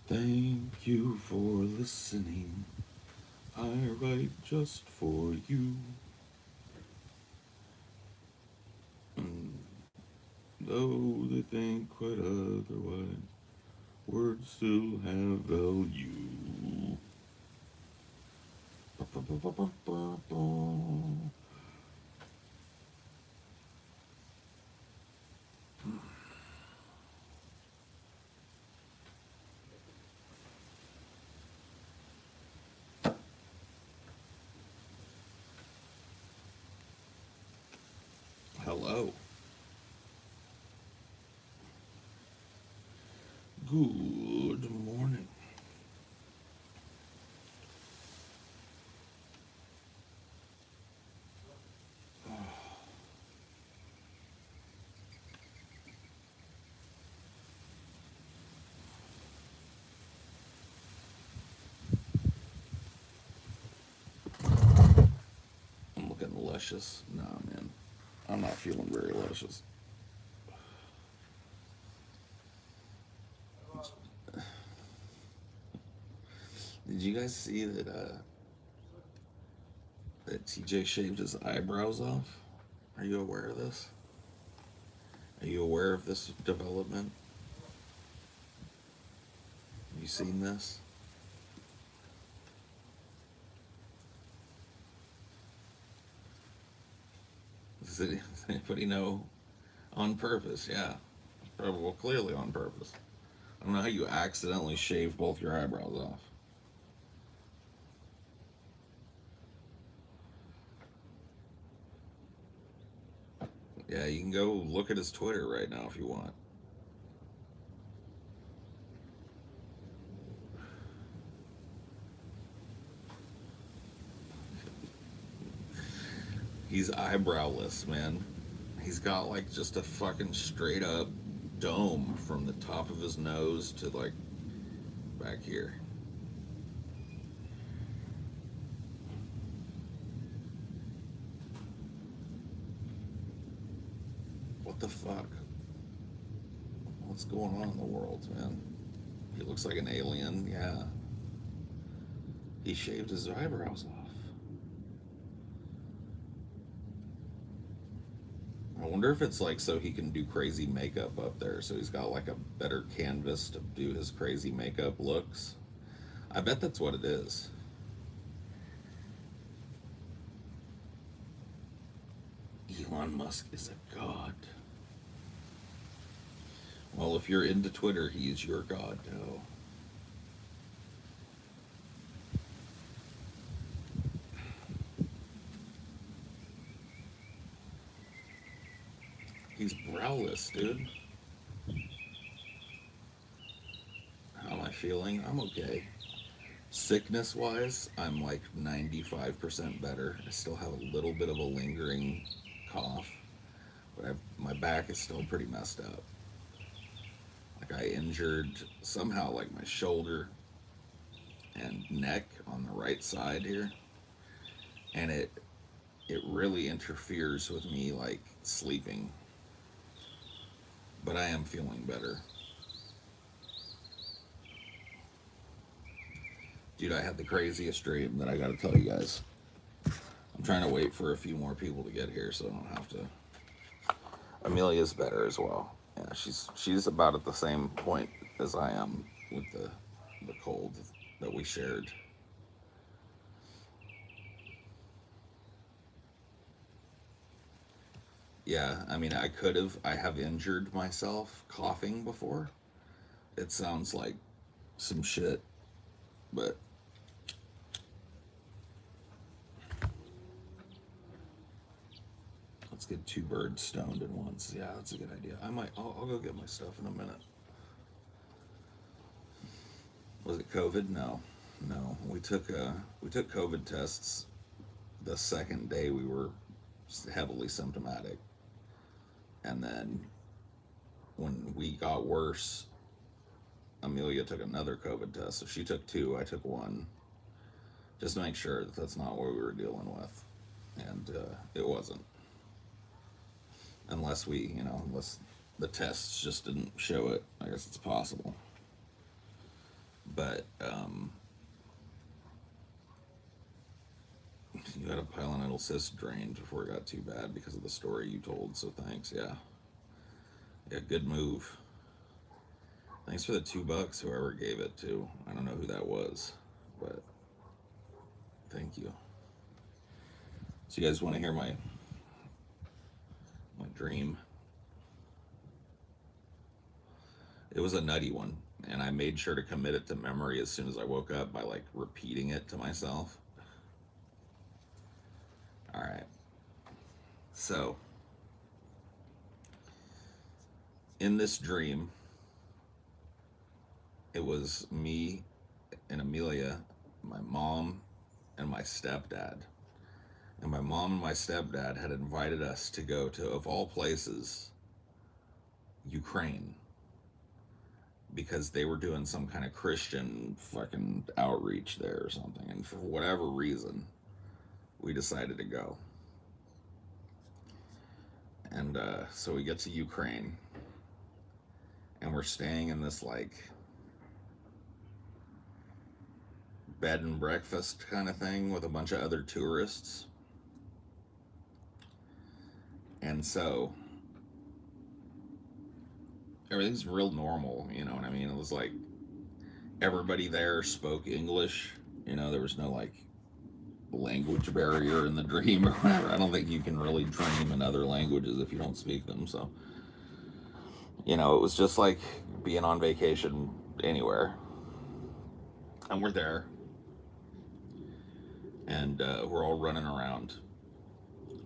Thank you for listening. I write just for you. And though they think quite otherwise, words still have value. Hello. Good morning. I'm looking luscious. Nah, man. I'm not feeling very luscious. Did you guys see that TJ shaved his eyebrows off? Are you aware of this? Are you aware of this development? Have you seen this? Does anybody know? On purpose, yeah. Probably, well, clearly on purpose. I don't know how you accidentally shave both your eyebrows off. Yeah, you can go look at his Twitter right now if you want. He's eyebrowless, man. He's got like just a fucking straight up dome from the top of his nose to like back here. What the fuck? What's going on in the world, man? He looks like an alien, yeah. He shaved his eyebrows off. I wonder if it's like so he can do crazy makeup up there, so he's got like a better canvas to do his crazy makeup looks. I bet that's what it is. Elon Musk is a god. Well, if you're into Twitter, he is your god now. He's browless, dude. How am I feeling? I'm okay. Sickness wise, I'm like 95% better. I still have a little bit of a lingering cough, but my back is still pretty messed up. Like I injured somehow like my shoulder and neck on the right side here, and it really interferes with me like sleeping. But I am feeling better. Dude, I had the craziest dream that I gotta tell you guys. I'm trying to wait for a few more people to get here so I don't have to. Amelia's better as well. Yeah, she's about at the same point as I am with the cold that we shared. Yeah, I mean, I have injured myself coughing before. It sounds like some shit, but let's get two birds stoned at once. Yeah, that's a good idea. I'll go get my stuff in a minute. Was it COVID? No, no. We took COVID tests the second day we were heavily symptomatic, and then when we got worse, Amelia took another COVID test. So she took two, I took one, just to make sure that that's not what we were dealing with, and it wasn't. Unless the tests just didn't show it. I guess it's possible. But you had a pilonidal cyst drained before it got too bad because of the story you told. So thanks. Yeah. Yeah. Good move. Thanks for the $2, whoever gave it to. I don't know who that was, but thank you. So you guys want to hear my dream? It was a nutty one, and I made sure to commit it to memory as soon as I woke up by like repeating it to myself. All right. So in this dream, it was me and Amelia, my mom, and my stepdad. And my mom and my stepdad had invited us to go to, of all places, Ukraine. Because they were doing some kind of Christian fucking outreach there or something. And for whatever reason, we decided to go. And so we get to Ukraine. And we're staying in this like bed and breakfast kind of thing with a bunch of other tourists. And so everything's real normal, you know what I mean? It was like everybody there spoke English, you know, there was no like language barrier in the dream or whatever. I don't think you can really dream in other languages if you don't speak them. So, you know, it was just like being on vacation anywhere. And we're there. And we're all running around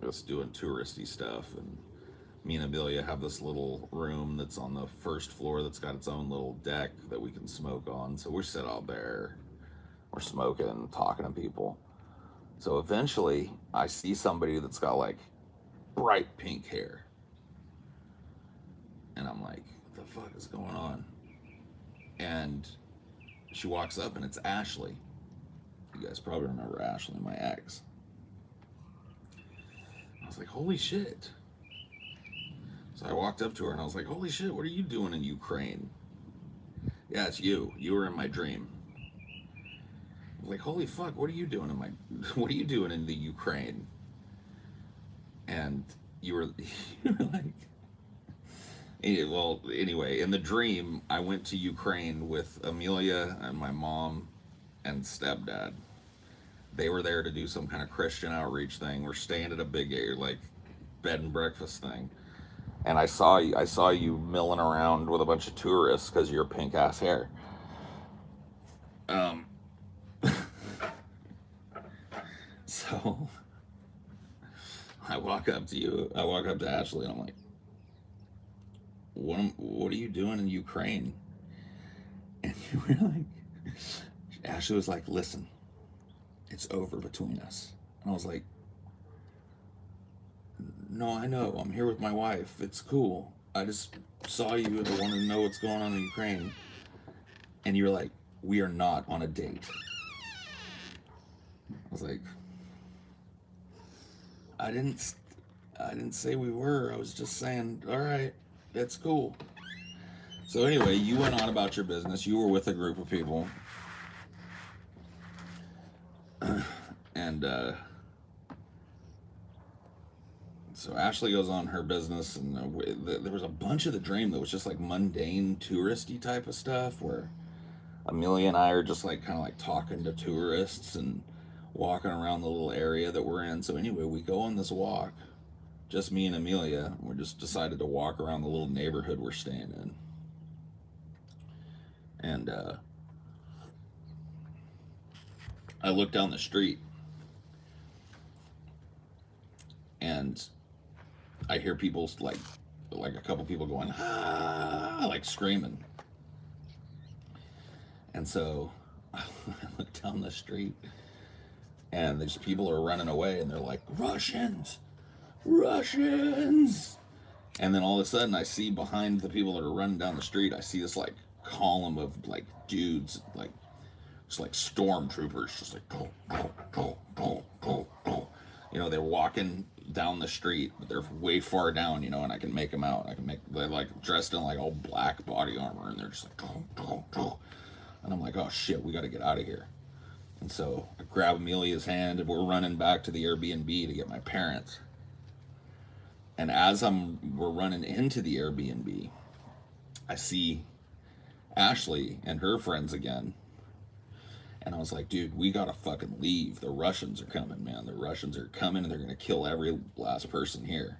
just doing touristy stuff. And me and Amelia have this little room that's on the first floor that's got its own little deck that we can smoke on. So we sit out there, we're smoking and talking to people. So eventually I see somebody that's got like bright pink hair. And I'm like, what the fuck is going on? And she walks up and it's Ashley. You guys probably remember Ashley, my ex. I was like, holy shit. So I walked up to her and I was like, holy shit, what are you doing in Ukraine? Yeah, it's you. You were in my dream. I was like, holy fuck, what are you doing in the Ukraine? And you were like, well, anyway, in the dream, I went to Ukraine with Amelia and my mom and stepdad. They were there to do some kind of Christian outreach thing. We're staying at a big like bed and breakfast thing. And I saw you milling around with a bunch of tourists because of your pink ass hair. So I walk up to Ashley and I'm like, what are you doing in Ukraine? And you were like, Ashley was like, listen, it's over between us. And I was like, no, I know. I'm here with my wife. It's cool. I just saw you and I wanted to know what's going on in Ukraine. And you were like, we are not on a date. I was like, I didn't say we were. I was just saying, all right, that's cool. So anyway, you went on about your business. You were with a group of people. And so Ashley goes on her business, and there was a bunch of the dream that was just like mundane, touristy type of stuff where Amelia and I are just like kind of like talking to tourists and walking around the little area that we're in. So anyway, we go on this walk, just me and Amelia. We just decided to walk around the little neighborhood we're staying in. And I look down the street and I hear people like a couple people going, ah, like screaming. And so I look down the street and there's people are running away and they're like, Russians. And then all of a sudden I see behind the people that are running down the street, I see this like column of like dudes, like just like stormtroopers, just like go. You know, they're walking down the street, but they're way far down, you know, and I can make them out. They're like dressed in like all black body armor, and they're just like go. And I'm like, oh shit, we got to get out of here. And so I grab Amelia's hand and we're running back to the Airbnb to get my parents. And as we're running into the Airbnb, I see Ashley and her friends again. And I was like, dude, we gotta fucking leave. The Russians are coming, man. The Russians are coming and they're gonna kill every last person here.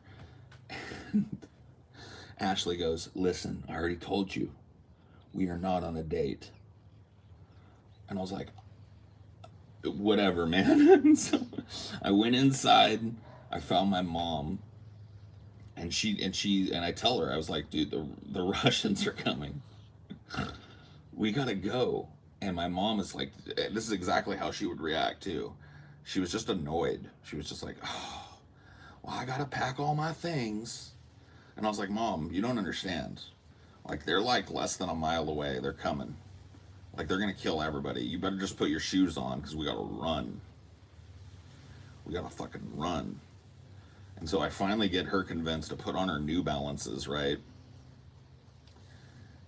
Ashley goes, listen, I already told you, we are not on a date. And I was like, whatever, man. So I went inside, I found my mom, and I tell her, I was like, dude, the Russians are coming. We gotta go. And my mom is like, this is exactly how she would react too. She was just annoyed. She was just like, oh, well, I gotta pack all my things. And I was like, Mom, you don't understand. Like, they're like less than a mile away. They're coming. Like, they're gonna kill everybody. You better just put your shoes on because we gotta run. We gotta fucking run. And so I finally get her convinced to put on her New Balances, right?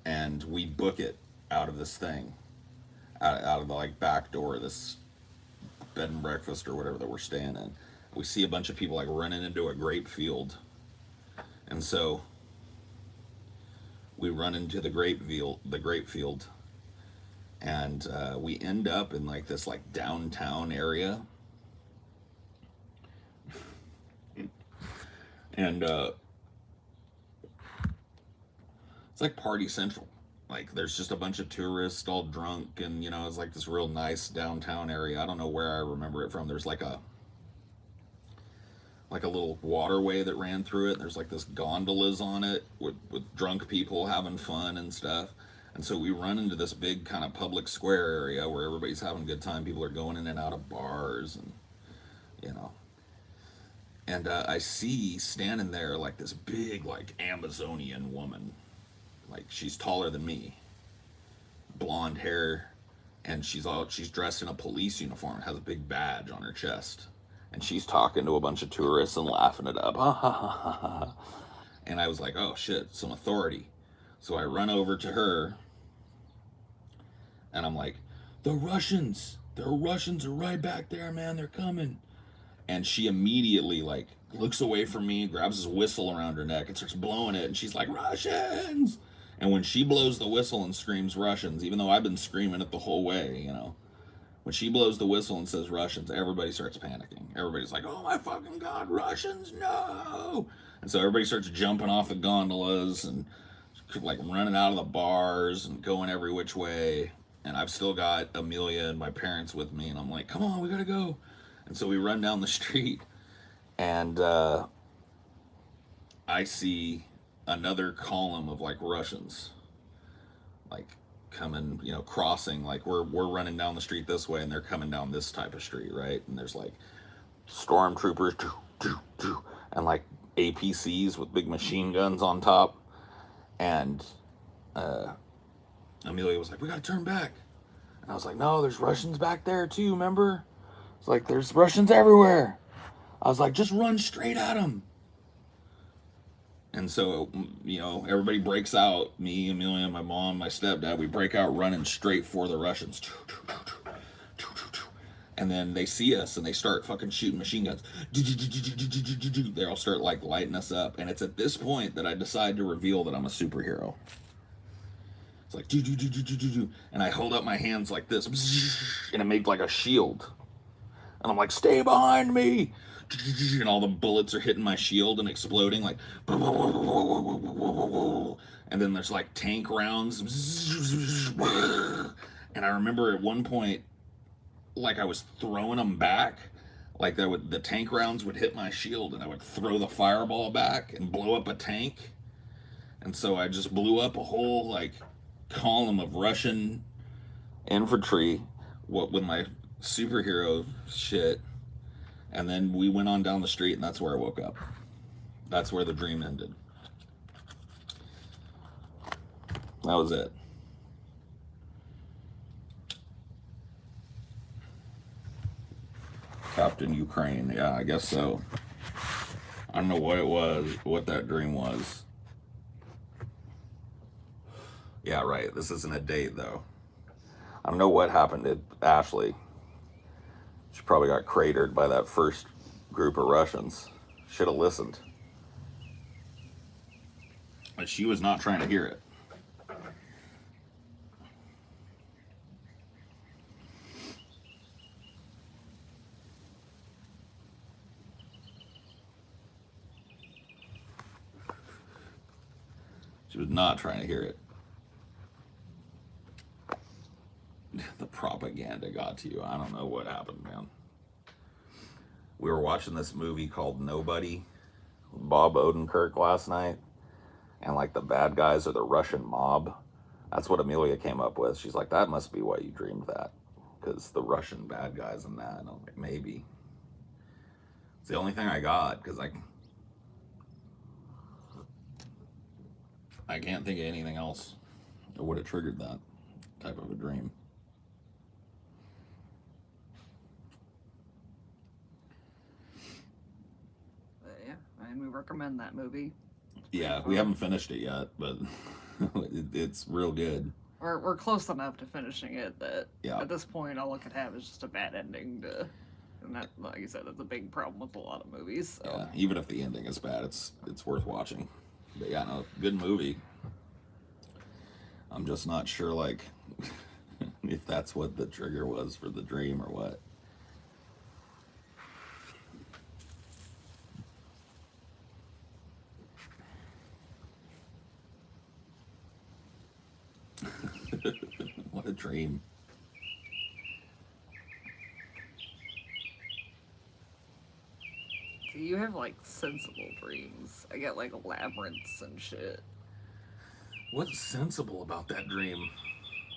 And we book it out of this thing. Out of the like back door of this bed and breakfast or whatever that we're staying in. We see a bunch of people like running into a grape field. And so we run into the grape field, and we end up in like this like downtown area. And it's like party central. Like, there's just a bunch of tourists all drunk, and, you know, it's like this real nice downtown area. I don't know where I remember it from. There's like a little waterway that ran through it. There's like this gondolas on it with drunk people having fun and stuff. And so we run into this big kind of public square area where everybody's having a good time. People are going in and out of bars and, you know. And I see standing there like this big, like, Amazonian woman. Like, she's taller than me, blonde hair, and she's dressed in a police uniform, has a big badge on her chest, and she's talking to a bunch of tourists and laughing it up. And I was like, oh shit, some authority. So I run over to her, and I'm like, the Russians are right back there, man, they're coming. And she immediately like looks away from me, grabs his whistle around her neck and starts blowing it, and she's like, Russians! And when she blows the whistle and screams Russians, even though I've been screaming it the whole way, you know, when she blows the whistle and says Russians, everybody starts panicking. Everybody's like, oh my fucking God, Russians, no! And so everybody starts jumping off the gondolas and like running out of the bars and going every which way. And I've still got Amelia and my parents with me, and I'm like, come on, we gotta go. And so we run down the street, and I see another column of like Russians, like coming, you know, crossing. Like we're running down the street this way, and they're coming down this type of street, right? And there's like stormtroopers, and like APCs with big machine guns on top. And Amelia was like, "We gotta turn back," and I was like, "No, there's Russians back there too. Remember?" It's like, there's Russians everywhere. I was like, just run straight at them. And so, you know, everybody breaks out. Me, Amelia, my mom, my stepdad, we break out running straight for the Russians. And then they see us and they start fucking shooting machine guns. They all start like lighting us up. And it's at this point that I decide to reveal that I'm a superhero. It's like, and I hold up my hands like this. And it made like a shield. And I'm like, stay behind me. And all the bullets are hitting my shield and exploding like. And then there's like tank rounds. And I remember at one point, like I was throwing them back. Like the tank rounds would hit my shield and I would throw the fireball back and blow up a tank. And so I just blew up a whole like column of Russian infantry with my superhero shit. And then we went on down the street, and that's where I woke up. That's where the dream ended. That was it. Captain Ukraine. Yeah, I guess so. I don't know what it was, what that dream was. Yeah, right. This isn't a date, though. I don't know what happened to Ashley. She probably got cratered by that first group of Russians. Should have listened. But she was not trying to hear it. She was not trying to hear it. The propaganda got to you. I don't know what happened, man. We were watching this movie called Nobody with Bob Odenkirk last night. And like the bad guys are the Russian mob. That's what Amelia came up with. She's like, that must be why you dreamed that. Because the Russian bad guys and that. And I'm like, maybe. It's the only thing I got. Because I can't think of anything else that would have triggered that type of a dream. Yeah, I mean, we recommend that movie. Yeah, we haven't finished it yet, but it's real good. We're close enough to finishing it that Yeah. At this point all it could have is just a bad ending and that, like you said, that's a big problem with a lot of movies. So. Yeah, even if the ending is bad, it's worth watching. But yeah, no, good movie. I'm just not sure, like, if that's what the trigger was for the dream or what. What a dream. See, you have like sensible dreams. I get like labyrinths and shit. What's sensible about that dream?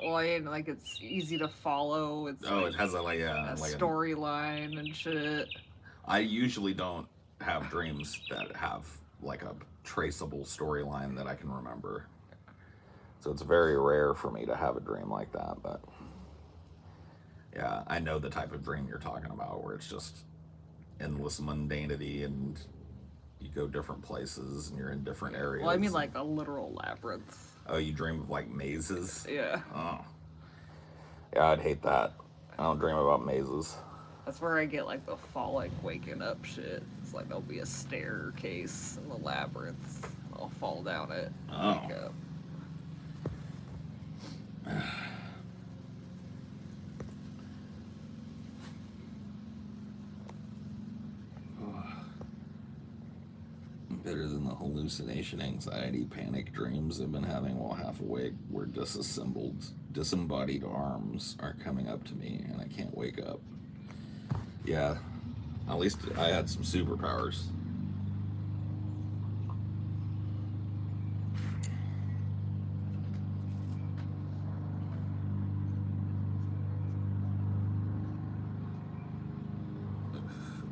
Well, I mean, like it's easy to follow. It's it has a storyline and shit. I usually don't have dreams that have like a traceable storyline that I can remember. So it's very rare for me to have a dream like that, but yeah, I know the type of dream you're talking about where it's just endless mundanity and you go different places and you're in different areas. Well, I mean like a literal labyrinth. Oh, you dream of like mazes? Yeah. Oh. Yeah, I'd hate that. I don't dream about mazes. That's where I get like the falling, waking up shit. It's like there'll be a staircase in the labyrinth. I'll fall down it. Oh. Wake up. Better than the hallucination, anxiety, panic dreams I've been having while half awake, where disembodied arms are coming up to me and I can't wake up. Yeah, at least I had some superpowers.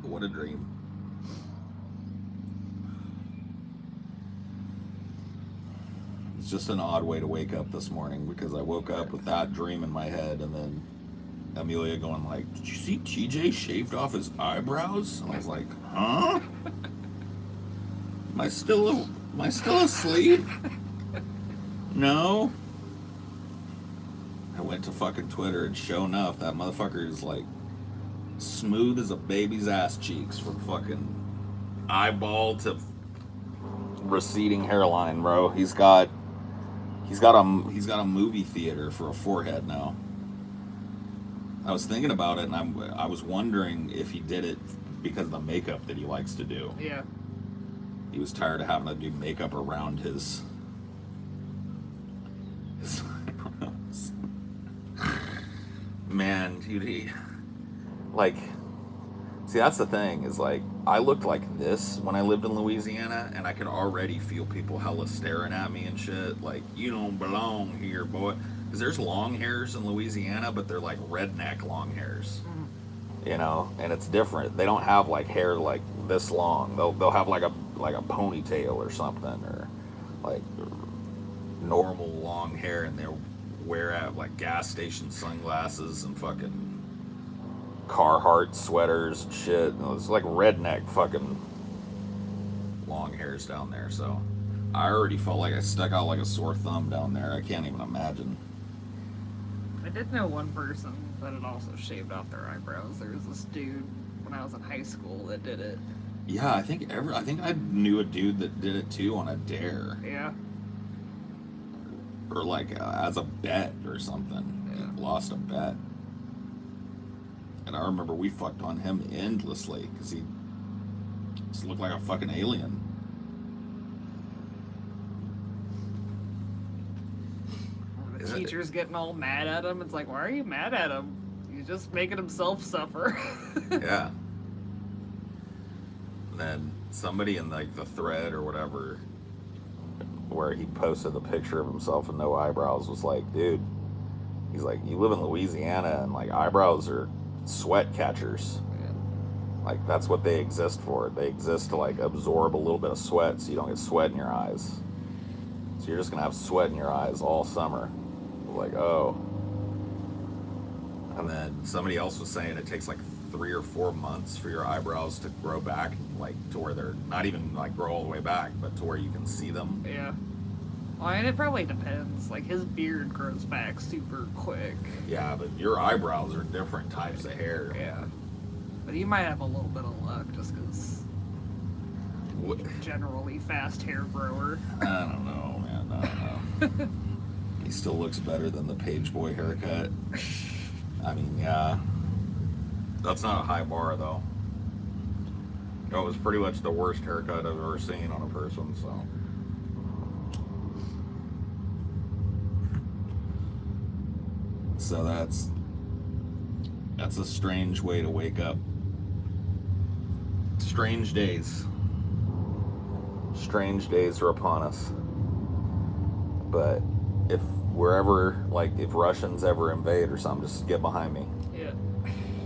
What a dream. It's just an odd way to wake up this morning because I woke up with that dream in my head and then Amelia going like, did you see TJ shaved off his eyebrows? And I was like, huh? Am I still asleep? No. I went to fucking Twitter and sure enough, that motherfucker is like smooth as a baby's ass cheeks from fucking eyeball to receding hairline, bro. He's got a movie theater for a forehead now. I was thinking about it, and I was wondering if he did it because of the makeup that he likes to do. Yeah. He was tired of having to do makeup around his eyebrows. Man, dude, see, that's the thing, is like, I looked like this when I lived in Louisiana, and I could already feel people hella staring at me and shit, like, you don't belong here, boy. Because there's long hairs in Louisiana, but they're like redneck long hairs. Mm-hmm. You know, and it's different. They don't have like hair like this long. They'll have like a ponytail or something, or like normal long hair, and they'll wear like gas station sunglasses and fucking Carhartt sweaters and shit. It's like redneck fucking long hairs down there. So I already felt like I stuck out like a sore thumb down there. I can't even imagine. I did know one person that had also shaved off their eyebrows. There was this dude when I was in high school that did it. Yeah, I think I knew a dude that did it too on a dare. Yeah. Or like as a bet or something. Yeah. He lost a bet. And I remember we fucked on him endlessly because he just looked like a fucking alien. The teacher's getting all mad at him. It's like, why are you mad at him? He's just making himself suffer. Yeah. And then somebody in like the thread or whatever, where he posted the picture of himself with no eyebrows, was like, dude, he's like, you live in Louisiana and like eyebrows are sweat catchers. Yeah. Like that's what they exist for. They exist to like absorb a little bit of sweat so you don't get sweat in your eyes. So you're just gonna have sweat in your eyes all summer. Like, oh. And then somebody else was saying it takes like 3 or 4 months for your eyebrows to grow back, like to where they're not even like grow all the way back, but to where you can see them. Yeah. Well, and it probably depends. Like his beard grows back super quick. Yeah, but your eyebrows are different types of hair. Yeah. But he might have a little bit of luck just because generally fast hair grower. I don't know, man. I don't know. He still looks better than the page boy haircut. I mean, yeah. That's not a high bar, though. It was pretty much the worst haircut I've ever seen on a person, so. So that's a strange way to wake up. Strange days. Strange days are upon us. But if if Russians ever invade or something, just get behind me. Yeah.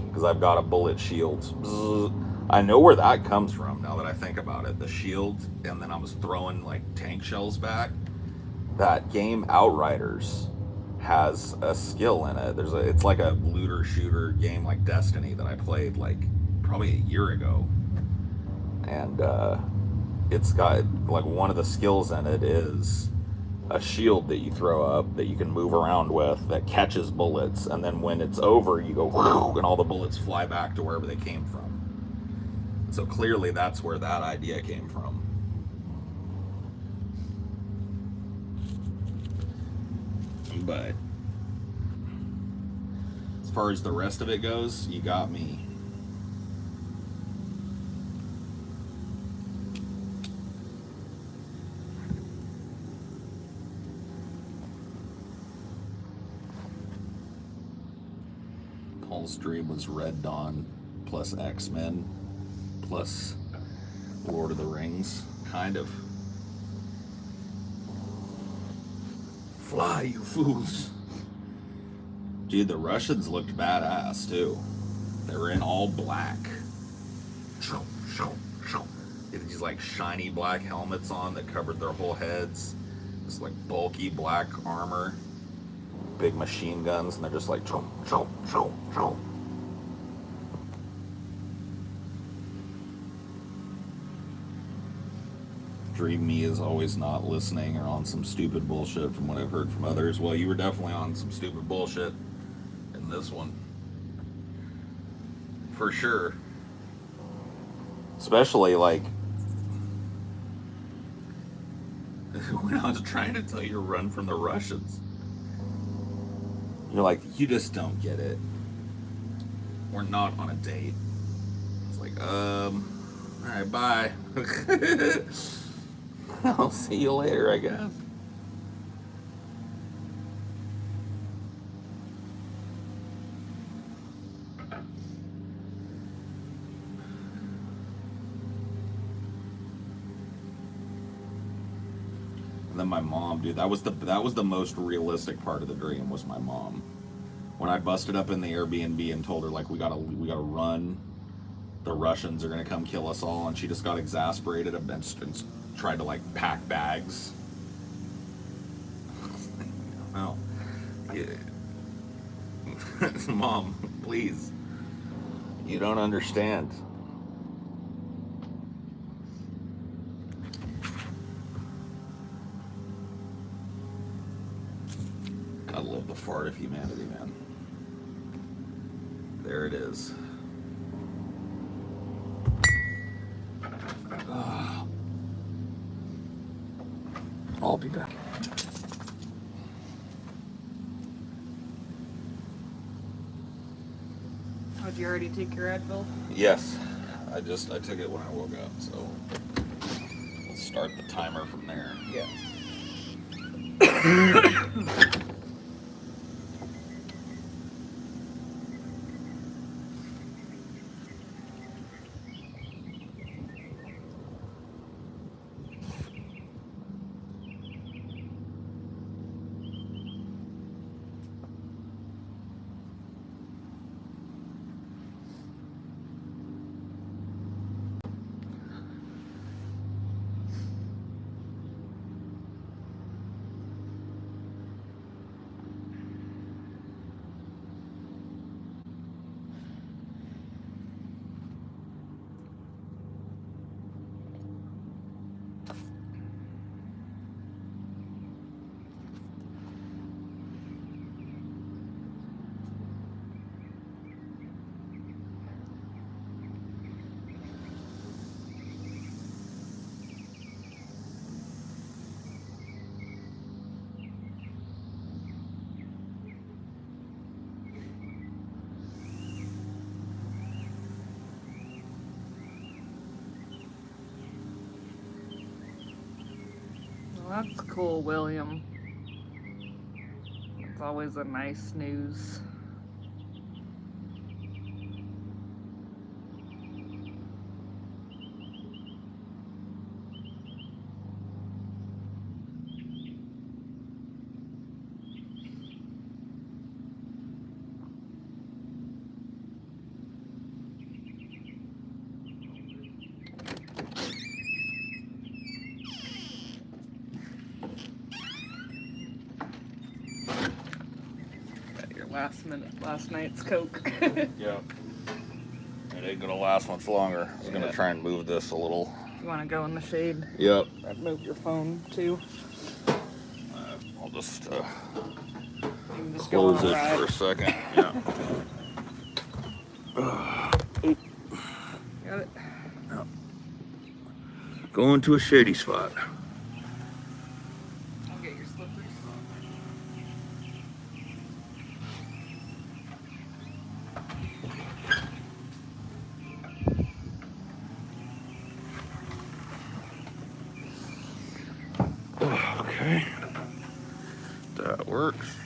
Because I've got a bullet shield. Bzz. I know where that comes from now that I think about it. The shield, and then I was throwing like tank shells back. That game Outriders has a skill in it. It's like a looter shooter game like Destiny that I played like probably a year ago. And it's got like one of the skills in it is a shield that you throw up that you can move around with that catches bullets, and then when it's over you go and all the bullets fly back to wherever they came from. So clearly that's where that idea came from. But as far as the rest of it goes, you got me. Paul's dream was Red Dawn plus X-Men plus Lord of the Rings, kind of. Fly, you fools. Dude, the Russians looked badass too. They were in all black. They had these like shiny black helmets on that covered their whole heads. This like bulky black armor. Big machine guns, and they're just like Dream me is always not listening or on some stupid bullshit from what I've heard from others. Well, you were definitely on some stupid bullshit in this one. For sure. Especially like when I was trying to tell you to run from the Russians. You're like, you just don't get it. We're not on a date. It's like, alright, bye. I'll see you later, I guess. And then my mom, dude, that was the most realistic part of the dream was my mom. When I busted up in the Airbnb and told her like we gotta run, the Russians are gonna come kill us all, and she just got exasperated and tried to like pack bags. No, yeah. Mom, please, you don't understand. Gotta love the fart of humanity, man. There it is. I'll be back. Did you already take your Advil? Yes. I took it when I woke up, so let's start the timer from there. Yeah. Well, that's cool, William. It's always a nice news. Last night's Coke. Yep. It ain't gonna last much longer. I was gonna try and move this a little. You want to go in the shade? Yep. I'd move your phone too. I'll just You can just go on close a it ride. for a second. Yeah. Got it. Going to a shady spot. I'll get your slippers. Okay. That works.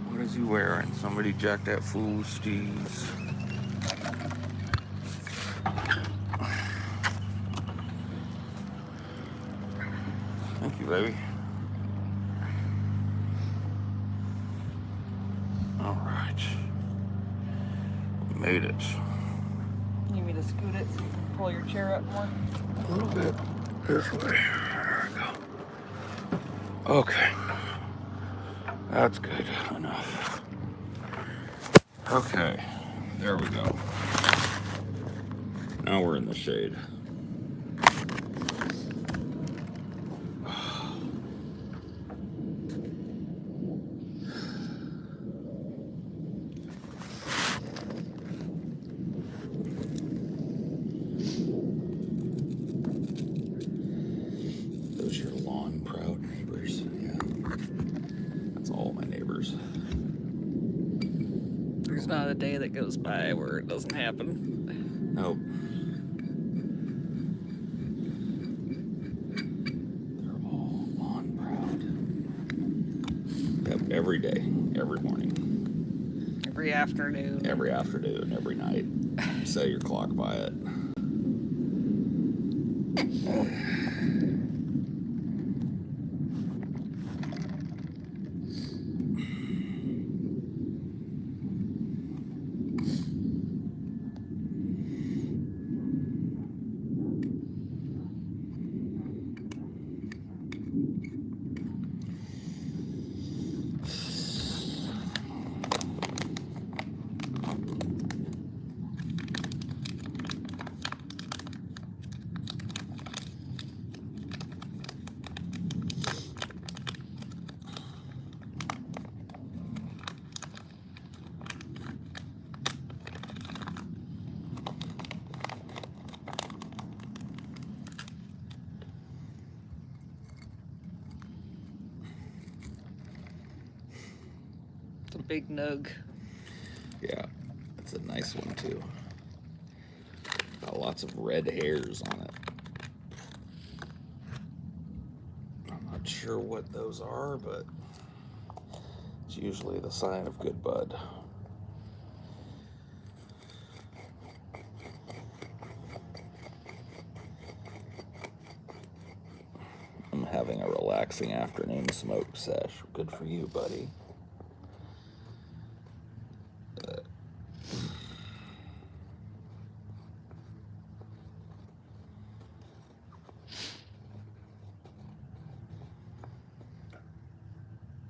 What is he wearing? Somebody jack that fool's steeds. Thank you, baby. All right. We made it. You need me to scoot it so you can pull your chair up more? A little bit this way. There we go. Okay. That's good enough. Okay. There we go. Now we're in the shade. Those your lawn proud neighbors. Yeah. That's all my neighbors. There's not a day that goes by where it doesn't happen. Nope. They're all lawn proud. Yep, every day, every morning, Every afternoon. every afternoon, every night. Set your clock by it. big nug. Yeah, it's a nice one too. Got lots of red hairs on it. I'm not sure what those are, but it's usually the sign of good bud. I'm having a relaxing afternoon smoke sesh. Good for you, buddy.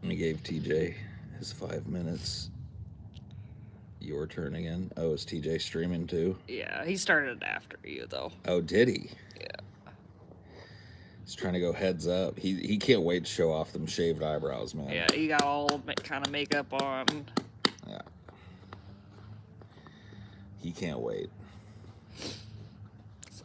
I gave TJ his 5 minutes. Your turn again. Oh, is TJ streaming too? Yeah, he started after you though. Oh, did he? Yeah. He's trying to go heads up. He can't wait to show off them shaved eyebrows, man. Yeah, he got all kind of makeup on. Yeah. He can't wait. So.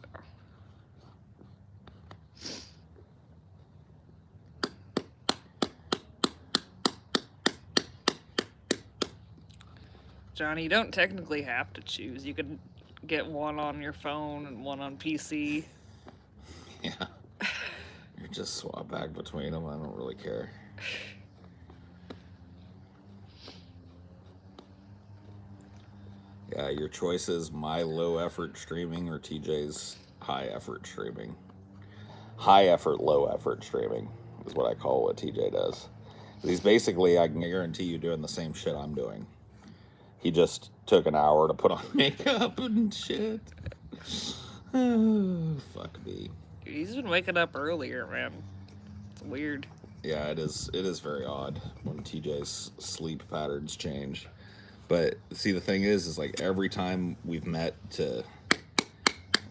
Johnny, you don't technically have to choose. You can get one on your phone and one on PC. Yeah. You just swap back between them. I don't really care. Yeah, your choice is my low effort streaming or TJ's high effort streaming. High effort, low effort streaming is what I call what TJ does. He's basically, I can guarantee you, doing the same shit I'm doing. He just took an hour to put on makeup and shit. Fuck me. He's been waking up earlier, man. It's weird. Yeah, it is very odd when TJ's sleep patterns change. But see, the thing is like every time we've met to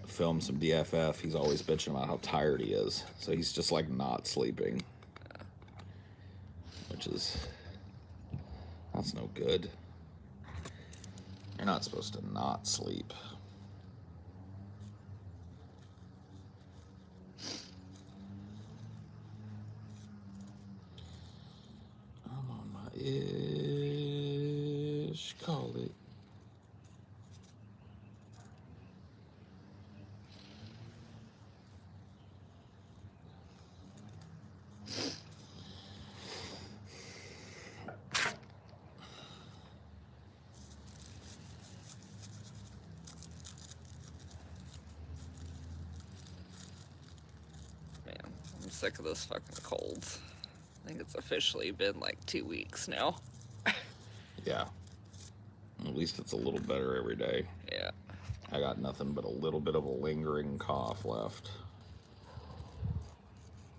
film some DFF, he's always bitching about how tired he is. So he's just like not sleeping. Which is, that's no good. You're not supposed to not sleep. I'm on my ish, call it. I'm sick of this fucking cold. I think it's officially been like 2 weeks now. Yeah. At least it's a little better every day. Yeah. I got nothing but a little bit of a lingering cough left.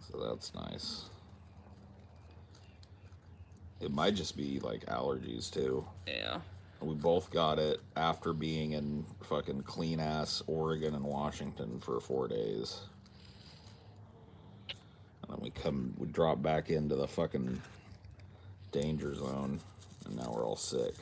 So that's nice. It might just be like allergies too. Yeah. We both got it after being in fucking clean ass Oregon and Washington for 4 days. And then we drop back into the fucking danger zone, and now we're all sick.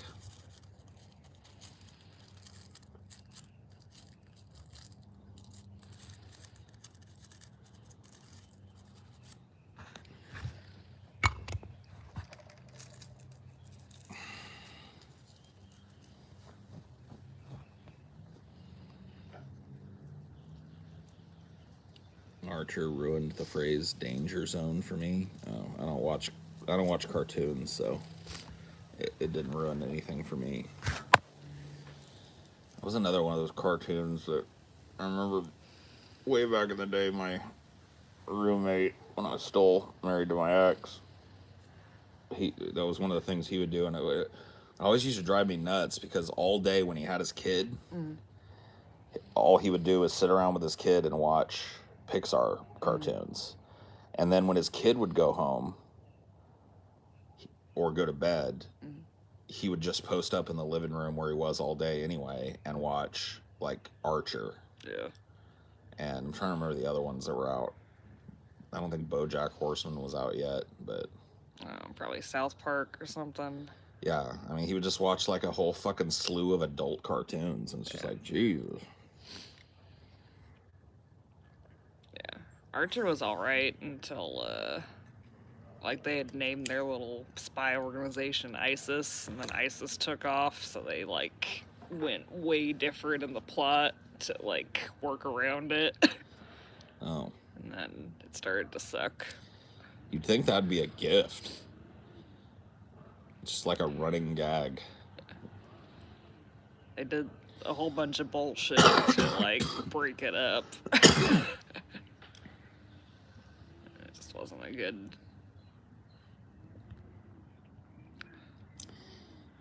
Archer ruined the phrase "danger zone" for me. I don't watch cartoons, so it didn't ruin anything for me. It was another one of those cartoons that I remember way back in the day. My roommate, when I was still married to my ex, that was one of the things he would do, and it always used to drive me nuts because all day when he had his kid, all he would do was sit around with his kid and watch Pixar cartoons. And then when his kid would go home or go to bed, he would just post up in the living room where he was all day anyway and watch like Archer. Yeah. And I'm trying to remember the other ones that were out. I don't think BoJack Horseman was out yet, but probably South Park or something. Yeah, I mean, he would just watch like a whole fucking slew of adult cartoons, and it's just like, Jesus. Yeah, Archer was all right until like they had named their little spy organization ISIS, and then ISIS took off, so they like went way different in the plot to like work around it. Oh. And then it started to suck. You'd think that'd be a gift. Just like a running gag. They did a whole bunch of bullshit to like break it up. It just wasn't a good.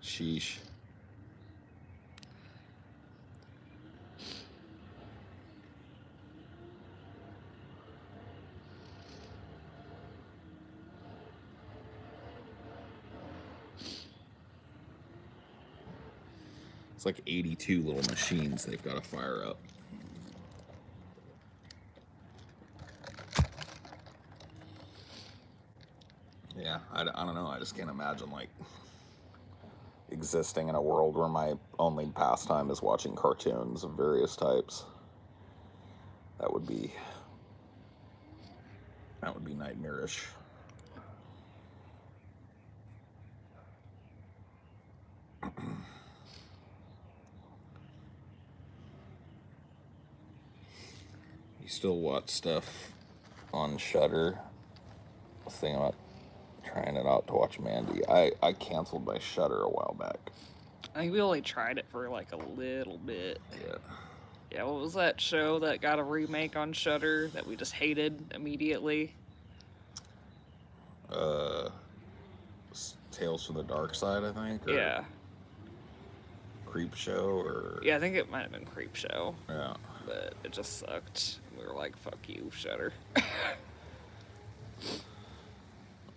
Sheesh. It's like 82 little machines they've got to fire up. Yeah, I don't know. I just can't imagine, like, existing in a world where my only pastime is watching cartoons of various types. That would be nightmarish. You still watch stuff on Shudder? I was thinking about trying it out to watch Mandy. I canceled my Shudder a while back. I think we only tried it for like a little bit. Yeah. Yeah, what was that show that got a remake on Shudder that we just hated immediately? Tales from the Dark Side, I think. Or Yeah. Creep Show, or Yeah, I think it might have been Creep Show. yeah. But it just sucked. We were like, fuck you, Shudder.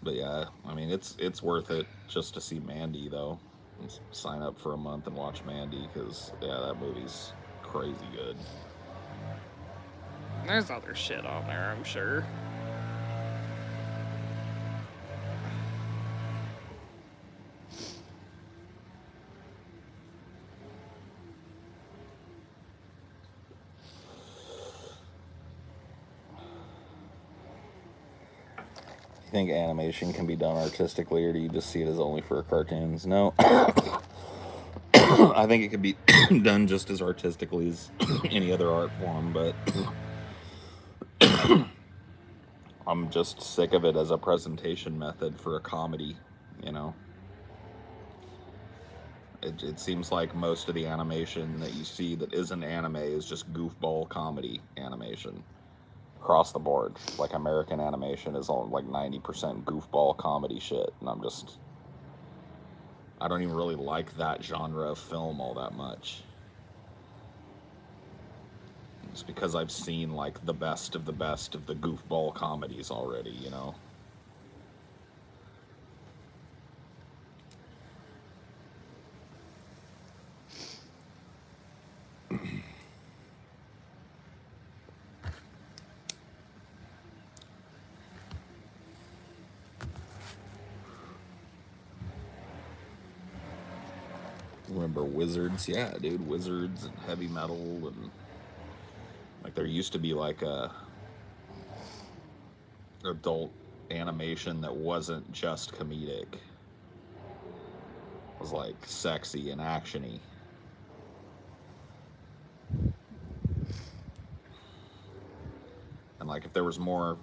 But yeah, I mean, it's worth it just to see Mandy, though. Sign up for a month and watch Mandy, because yeah, that movie's crazy good. There's other shit on there, I'm sure. You think animation can be done artistically, or do you just see it as only for cartoons? No. I think it could be done just as artistically as any other art form, but I'm just sick of it as a presentation method for a comedy, you know? It seems like most of the animation that you see that isn't anime is just goofball comedy animation. Across the board. Like, American animation is all like 90% goofball comedy shit, and I don't even really like that genre of film all that much. It's because I've seen like the best of the goofball comedies already, you know? Remember Wizards? Yeah, dude, Wizards and heavy metal, and like there used to be like a adult animation that wasn't just comedic. It was like sexy and actiony. And like if there was more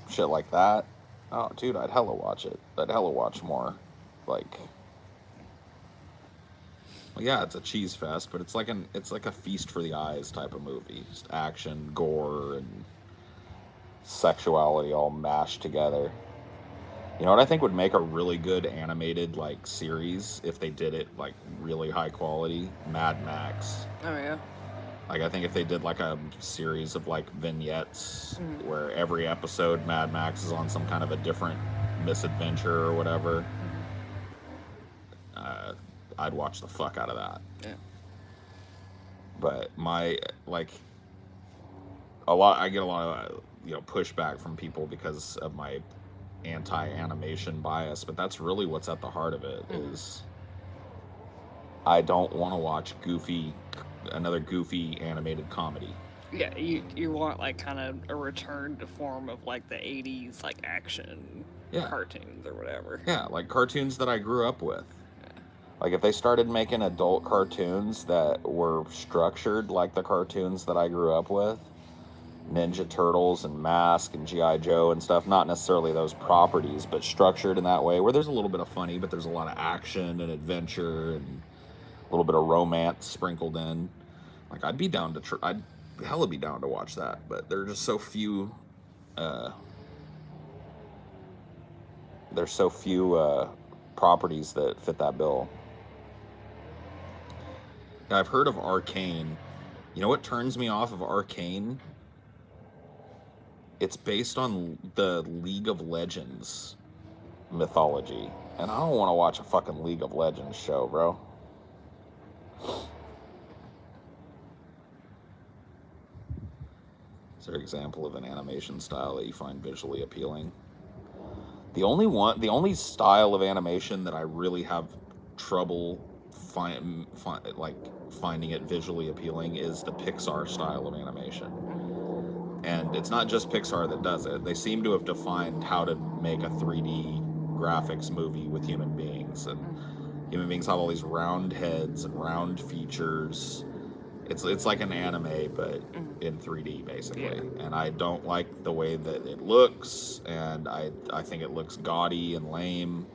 shit like that, oh dude, I'd hella watch it. I'd hella watch more. Like, well, yeah, it's a cheese fest, but it's like a feast for the eyes type of movie. Just action, gore, and sexuality all mashed together. You know what I think would make a really good animated like series if they did it like really high quality? Mad Max. Oh, yeah. Like, I think if they did like a series of like vignettes where every episode Mad Max is on some kind of a different misadventure or whatever, I'd watch the fuck out of that. Yeah. But I get a lot of pushback from people because of my anti-animation bias, but that's really what's at the heart of it. Is I don't want to watch another goofy animated comedy. Yeah, you want like kind of a return to form of like the 80s like action. Yeah. cartoons or whatever. Yeah, like cartoons that I grew up with. Like, if they started making adult cartoons that were structured like the cartoons that I grew up with, Ninja Turtles and Mask and G.I. Joe and stuff, not necessarily those properties, but structured in that way, where there's a little bit of funny, but there's a lot of action and adventure and a little bit of romance sprinkled in. Like, I'd be down to, I'd hella be down to watch that, but there are just so few, there's so few properties that fit that bill. Now, I've heard of Arcane. You know what turns me off of Arcane? It's based on the League of Legends mythology. And I don't want to watch a fucking League of Legends show, bro. Is there an example of an animation style that you find visually appealing? The only style of animation that I really have trouble finding it visually appealing is the Pixar style of animation. And it's not just Pixar that does it. They seem to have defined how to make a 3D graphics movie with human beings. And human beings have all these round heads and round features. It's like an anime, but in 3D, basically. Yeah. And I don't like the way that it looks, and I think it looks gaudy and lame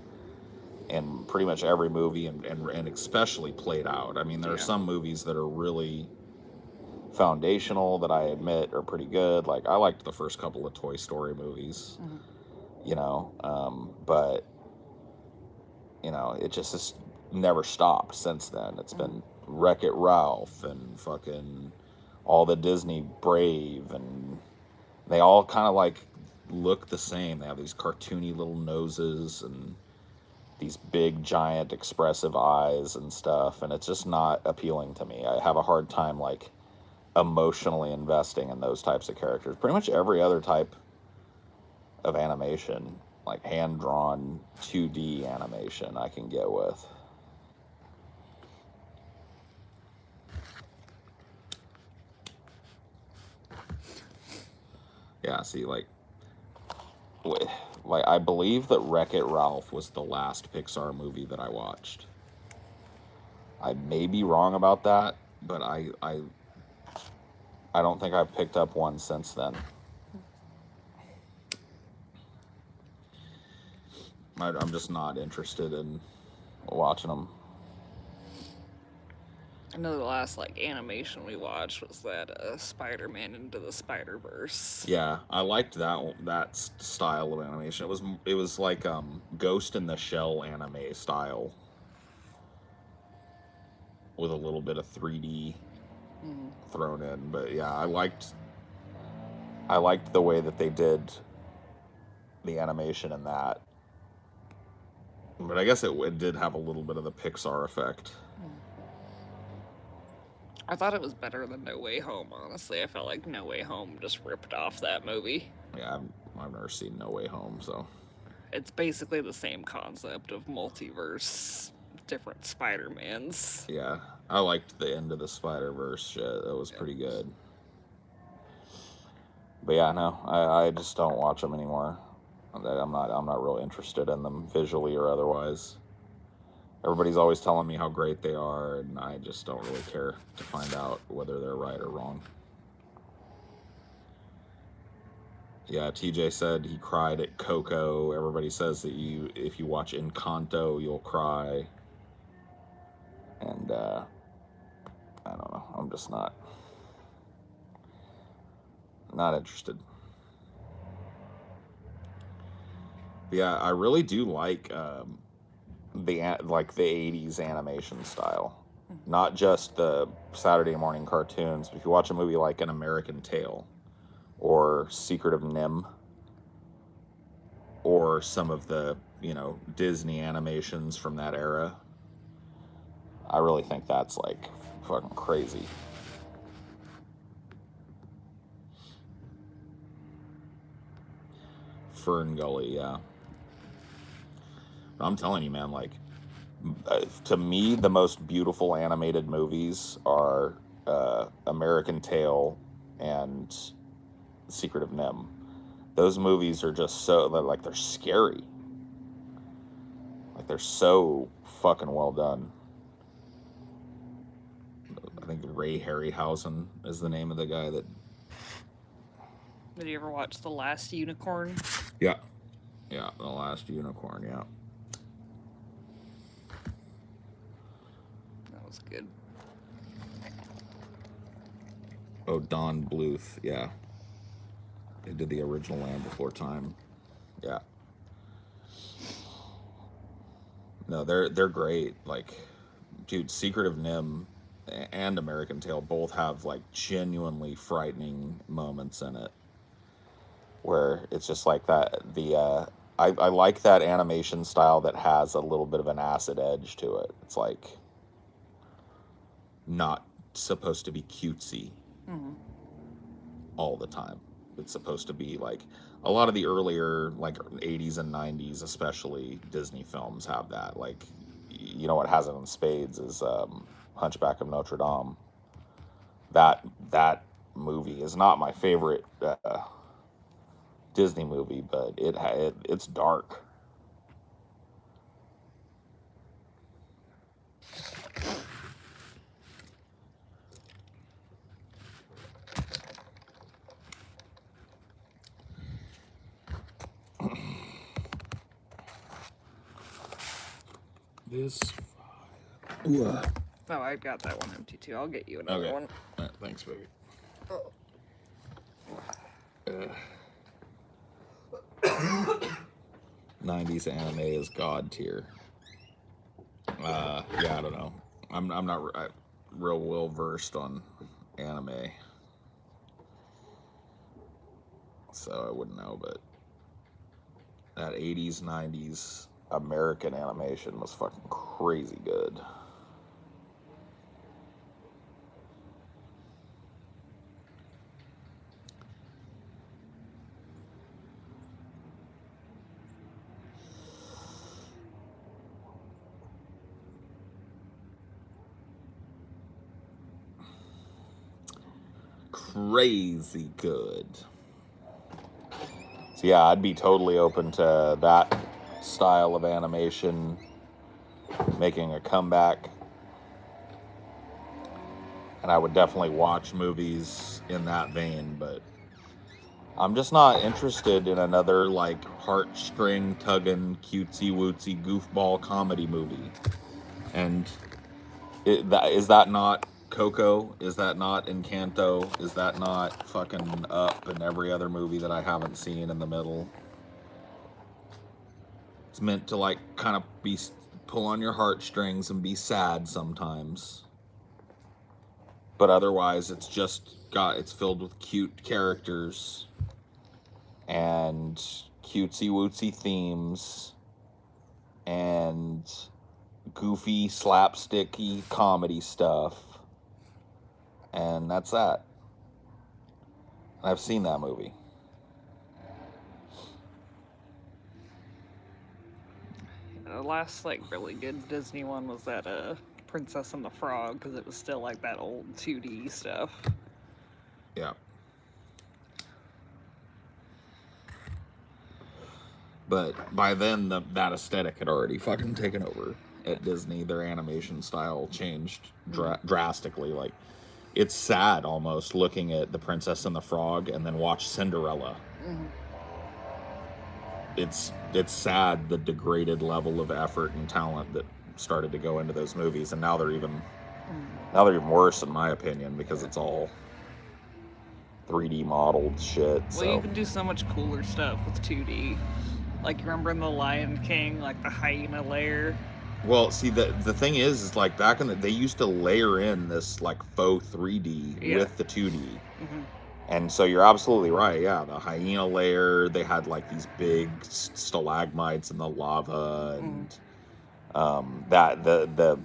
in pretty much every movie, and especially played out. I mean, there are some movies that are really foundational that I admit are pretty good. Like, I liked the first couple of Toy Story movies, you know, but, you know, it just never stopped since then. It's been Wreck-It Ralph and fucking all the Disney Brave, and they all kind of like look the same. They have these cartoony little noses and these big giant expressive eyes and stuff, and it's just not appealing to me. I have a hard time like emotionally investing in those types of characters. Pretty much every other type of animation, like hand-drawn 2D animation, I can get with. Yeah, see, like I believe that Wreck-It Ralph was the last Pixar movie that I watched. I may be wrong about that, but I don't think I've picked up one since then. I'm just not interested in watching them. I know the last like animation we watched was that Spider-Man Into the Spider-Verse. Yeah, I liked that style of animation. It was like Ghost in the Shell anime style with a little bit of 3D thrown in. But yeah, I liked the way that they did the animation in that. But I guess it did have a little bit of the Pixar effect. I thought it was better than No Way Home, honestly. I felt like No Way Home just ripped off that movie. Yeah, I've never seen No Way Home, so... It's basically the same concept of multiverse, different Spider-Mans. Yeah, I liked the End of the Spider-Verse shit. That was pretty good. But yeah, no, I just don't watch them anymore. I'm not real interested in them visually or otherwise. Everybody's always telling me how great they are, and I just don't really care to find out whether they're right or wrong. Yeah, TJ said he cried at Coco. Everybody says that if you watch Encanto, you'll cry. And I don't know. I'm just not interested. But yeah, I really do like the 80s animation style, not just the Saturday morning cartoons. But if you watch a movie like An American Tail or Secret of Nim or some of the, you know, Disney animations from that era, I really think that's like fucking crazy. Fern Gully, yeah. I'm telling you, man, like, to me, the most beautiful animated movies are American Tail and Secret of Nim. those movies are just so, like, they're scary. Like, they're so fucking well done. I think Ray Harryhausen is the name of the guy that... Did you ever watch The Last Unicorn? Yeah. Yeah, The Last Unicorn, yeah. That was good. Oh, Don Bluth, yeah. They did the original Land Before Time. Yeah. No, they're great. Like, dude, Secret of Nim and American Tail both have, like, genuinely frightening moments in it. Where it's just like that, I like that animation style that has a little bit of an acid edge to it. It's like not supposed to be cutesy all the time. It's supposed to be like a lot of the earlier, like 80s and 90s, especially Disney films have that. Like, you know what has it in spades is Hunchback of Notre Dame. That movie is not my favorite Disney movie, but it's dark. This. Oh, I've got that one empty too. I'll get you another one. Thanks, baby. 90s anime is god tier. Yeah, I don't know. I'm not real well versed on anime, so I wouldn't know. But that 80s, 90s American animation was fucking crazy good. Crazy good. So yeah, I'd be totally open to that style of animation making a comeback. And I would definitely watch movies in that vein, but I'm just not interested in another, like, heartstring tugging, cutesy wootsy goofball comedy movie. And is that not Coco? Is that not Encanto? Is that not fucking Up and every other movie that I haven't seen in the middle? It's meant to, like, kind of pull on your heartstrings and be sad sometimes. But otherwise, it's filled with cute characters and cutesy wootsy themes and goofy slapsticky comedy stuff, and that's that. I've seen that movie. The last, like, really good Disney one was that Princess and the Frog, because it was still like that old 2D stuff. Yeah. But by then, that aesthetic had already fucking taken over at Disney. Their animation style changed drastically. Like, it's sad almost looking at The Princess and the Frog and then watch Cinderella. It's sad the degraded level of effort and talent that started to go into those movies, and now they're even worse in my opinion because it's all 3D modeled shit. Well, you can do so much cooler stuff with 2D. Like, remember in The Lion King, like the hyena layer? Well, see, the thing is like back in they used to layer in this like faux 3D with the 2D. And so you're absolutely right. Yeah, the hyena layer, they had like these big stalagmites in the lava, and that the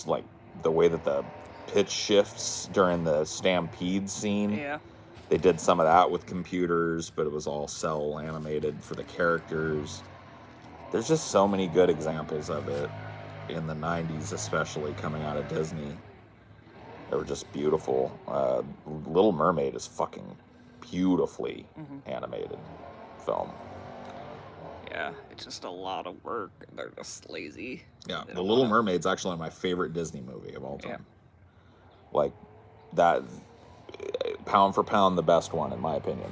like the way that the pitch shifts during the stampede scene. Yeah. They did some of that with computers, but it was all cell animated for the characters. There's just so many good examples of it in the 90s, especially coming out of Disney. They were just beautiful. Little Mermaid is fucking beautifully animated. film. Yeah, it's just a lot of work, and they're just lazy. Yeah, They The don't Little wanna- Mermaid's actually my favorite Disney movie of all time. Yeah. Like, that, pound for pound, the best one, in my opinion.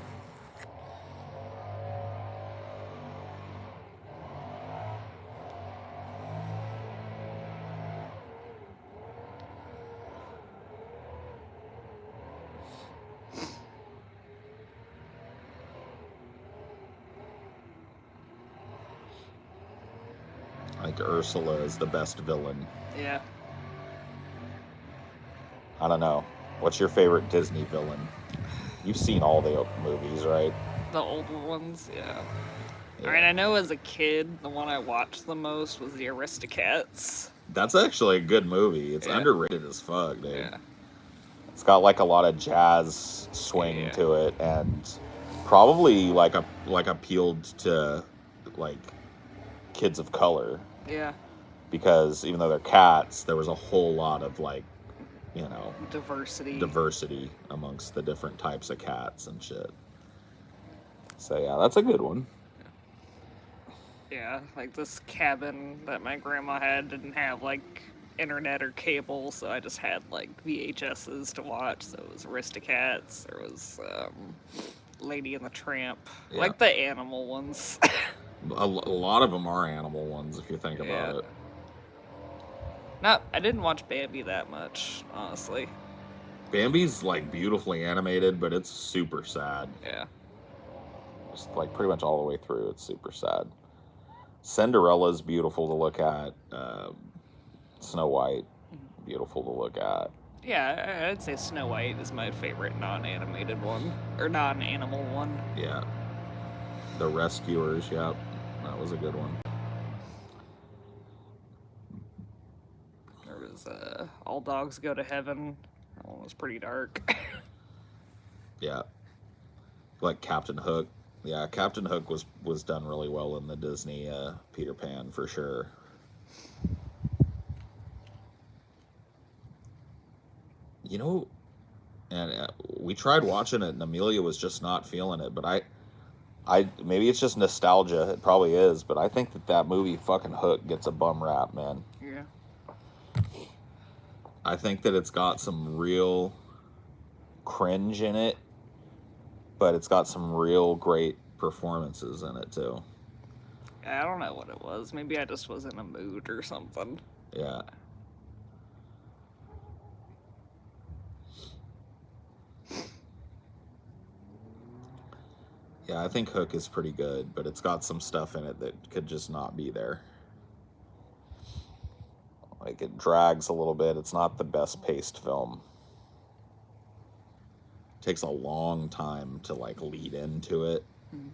I think Ursula is the best villain. Yeah. I don't know. What's your favorite Disney villain? You've seen all the movies, right? The older ones, yeah. Yeah. I mean, I know as a kid, the one I watched the most was the Aristocats. That's actually a good movie. It's Yeah. underrated as fuck, dude. Yeah. It's got like a lot of jazz swing Yeah. to it, and probably like appealed to like kids of color, Yeah. because even though they're cats, there was a whole lot of like, you know, Diversity amongst the different types of cats and shit. So yeah, that's a good one. Yeah, like this cabin that my grandma had didn't have like internet or cable, so I just had like VHSs to watch. So it was Aristocats, there was Lady and the Tramp, Yeah. like the animal ones. A lot of them are animal ones if you think about Yeah. it. No, I didn't watch Bambi that much, honestly. Bambi's like beautifully animated, but it's super sad. Yeah. Just like pretty much all the way through, it's super sad. Cinderella's beautiful to look at. Snow White, beautiful to look at. Yeah, I'd say Snow White is my favorite non-animated one, or non-animal one. Yeah. The Rescuers, yep. That was a good one. There was All Dogs Go to Heaven. That one was pretty dark. Yeah. Like Captain Hook. Yeah, Captain Hook was done really well in the Disney Peter Pan, for sure. You know, and we tried watching it, and Amelia was just not feeling it. But I maybe it's just nostalgia. It probably is, but I think that movie fucking Hook gets a bum rap, man. Yeah. I think that it's got some real cringe in it, but it's got some real great performances in it too. I don't know what it was. Maybe I just was in a mood or something. Yeah. Yeah, I think Hook is pretty good, but it's got some stuff in it that could just not be there. Like, it drags a little bit. It's not the best paced film. It takes a long time to like lead into it. Mm-hmm.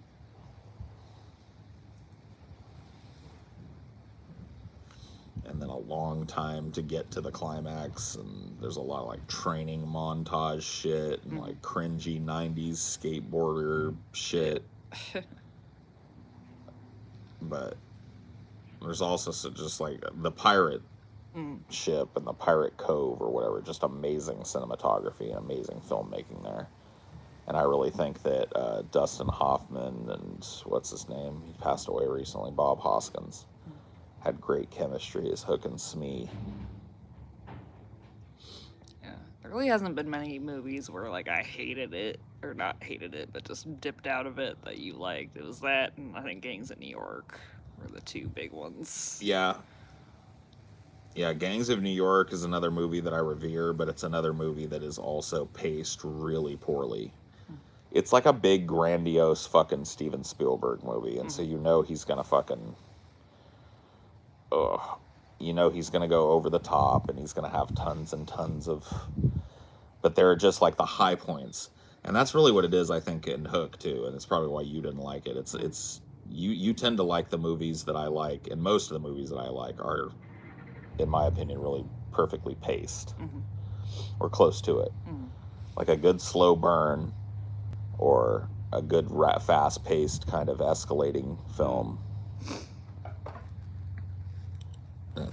And then a long time to get to the climax, and there's a lot of like training montage shit and like cringy 90s skateboarder shit. But there's also just like the pirate ship and the pirate cove or whatever, just amazing cinematography and amazing filmmaking there. And I really think that Dustin Hoffman and what's his name, he passed away recently, Bob Hoskins, had great chemistry as Hook and Smee. Yeah. There really hasn't been many movies where like I hated it, or not hated it, but just dipped out of it that you liked. It was that, and I think Gangs of New York were the two big ones. Yeah. Yeah, Gangs of New York is another movie that I revere, but it's another movie that is also paced really poorly. It's like a big, grandiose fucking Steven Spielberg movie, and so you know he's gonna fucking... you know he's gonna go over the top, and he's gonna have tons and tons of... But they're just like the high points. And that's really what it is, I think, in Hook, too, and it's probably why you didn't like it. It's you tend to like the movies that I like, and most of the movies that I like are, in my opinion, really perfectly paced. Or close to it. Like a good slow burn, or a good fast-paced kind of escalating film.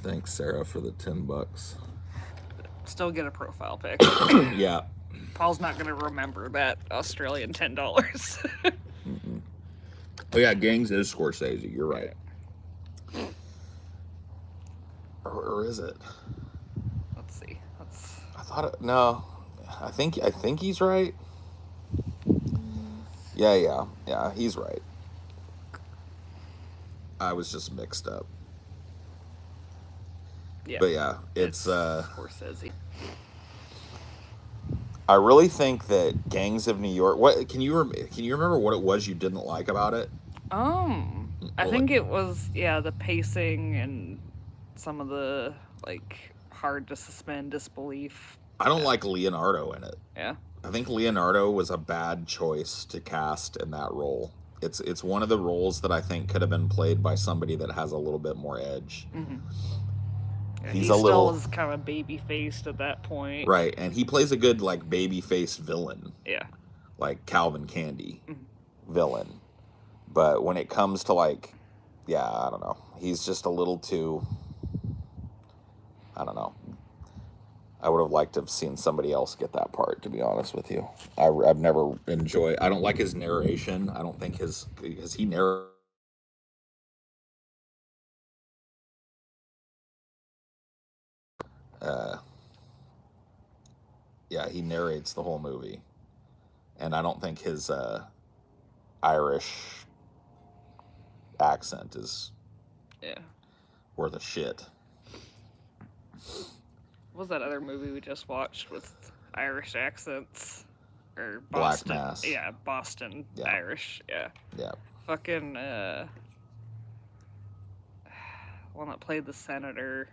Thanks, Sarah, for the $10. Still get a profile pic. Yeah. Paul's not going to remember that Australian $10. Oh yeah, Gangs is Scorsese. You're right. Or is it? Let's see. I thought no. I think he's right. Yeah. He's right. I was just mixed up. Yeah. But yeah, it's Scorsese. I really think that Gangs of New York. What can you remember what it was you didn't like about it? I Well, think it was the pacing and some of the like hard to suspend disbelief. I don't like Leonardo in it. Yeah. I think Leonardo was a bad choice to cast in that role. It's one of the roles that I think could have been played by somebody that has a little bit more edge. Mm-hmm. Yeah, He's he a still little was kind of baby faced at that point. right, and he plays a good like baby faced villain, Yeah. like Calvin Candy villain. But when it comes to like, yeah, I don't know. He's just a little too. I don't know. I would have liked to have seen somebody else get that part, to be honest with you. I've never enjoyed. I don't like his narration. I don't think because he narrates. Yeah, he narrates the whole movie, and I don't think his Irish accent is worth a shit. What was that other movie we just watched with Irish accents? Or Black Boston. Mass. Yeah, Boston Irish. Yeah. Yeah. Fucking one that played the senator.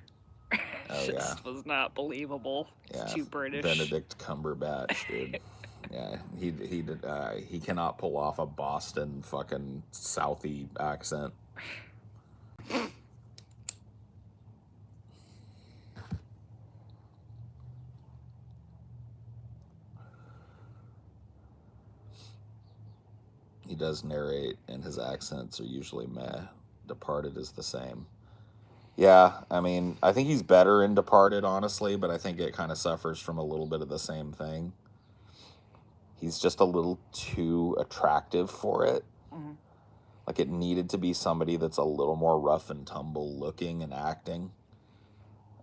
Just was not believable. It's too British. Benedict Cumberbatch, dude. Yeah, he cannot pull off a Boston fucking Southie accent. He does narrate, and his accents are usually meh. Departed is the same. Yeah, I mean, I think he's better in Departed, honestly, but I think it kind of suffers from a little bit of the same thing. He's just a little too attractive for it. Mm-hmm. Like, it needed to be somebody that's a little more rough and tumble looking and acting.